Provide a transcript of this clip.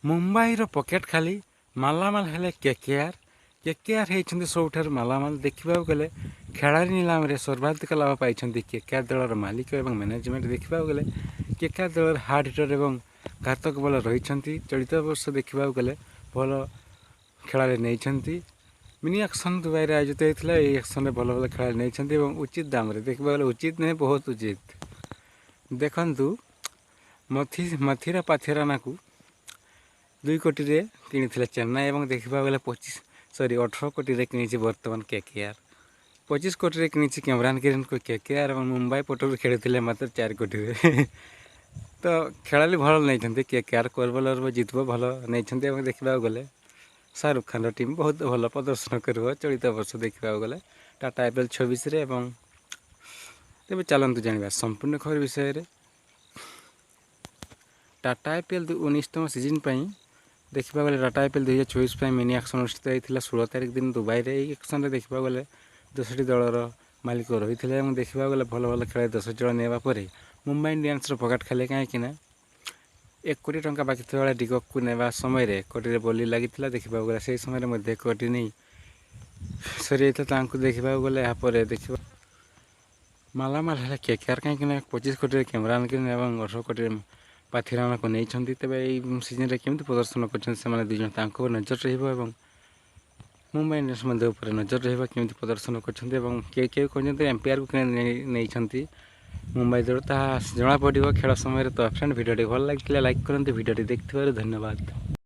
मुंबईर pocket खाली मालामाल हेले केकेआर होती सबुठ मालामाल देखा गले खेलाड़ी निलाम सर्वाधिक लाभ पाई केकेआर दलर मालिक और मैनेजमेंट देखा गले केकेआर दलर हार्ड हिटर और घातक बल रही चलित वर्ष देखा गले भल खेलाड़ी नहीं मिनी एक्शन दुबई आयोजित होता है। एक्शन भल भल खेलाड़ी नहीं उचित दाम देखा गले उचित नहीं बहुत उचित देखु मथिरा पाथिराना को 2 कोटी किनी चेन्नई और देखा गले 18 कोटी किनी बर्तमान केकेआर 25 कोटी किनी कैमरान गिरीन को केकेआर और मुंबई पटू खेलते मात्र 4 कोटी तो खेलाड़ी भल नहीं केकेआर कोरबलर जितब भल नहीं देखा गले शाहरुख खान टीम बहुत भल प्रदर्शन कर चलित वर्ष देखा गले टाटा आईपीएल 26 तेज चलतु जाना संपूर्ण खबर विषय टाटा आईपीएल 19तम सीजन देखा गले टाटा आईपीएल 2024 मिनी एक्शन अनुष्ठित होता 16 तारिख दिन दुबई में एक्शन देखा गले 10टी दलर मालिक रही है देखा गले भल भल खेल 10 जन नेबापर मुंबई इंडियंस पकेट खाली कहीं 1 कोटी टंका बाकी था डिकक को नेवा समय कोटी बोली लगी देखा गले से समय कोटी नहीं सरी देखा गले यहाँ देखा मालामाल है केकेआर कहीं 25 कोटी कैमरान किन और 18 कोटी पाथिराना को नहीं तेरे ये सीजन केमी प्रदर्शन कर दुई जन नजर रही मुंबई इंडियंस नजर रहा केमी प्रदर्शन कर एम्पायर को नहीं मुंबई दल जना पड़ो खेल समय तो फ्रेंड भिडियो भल लगे लाइक करते भिडियो देखते धन्यवाद।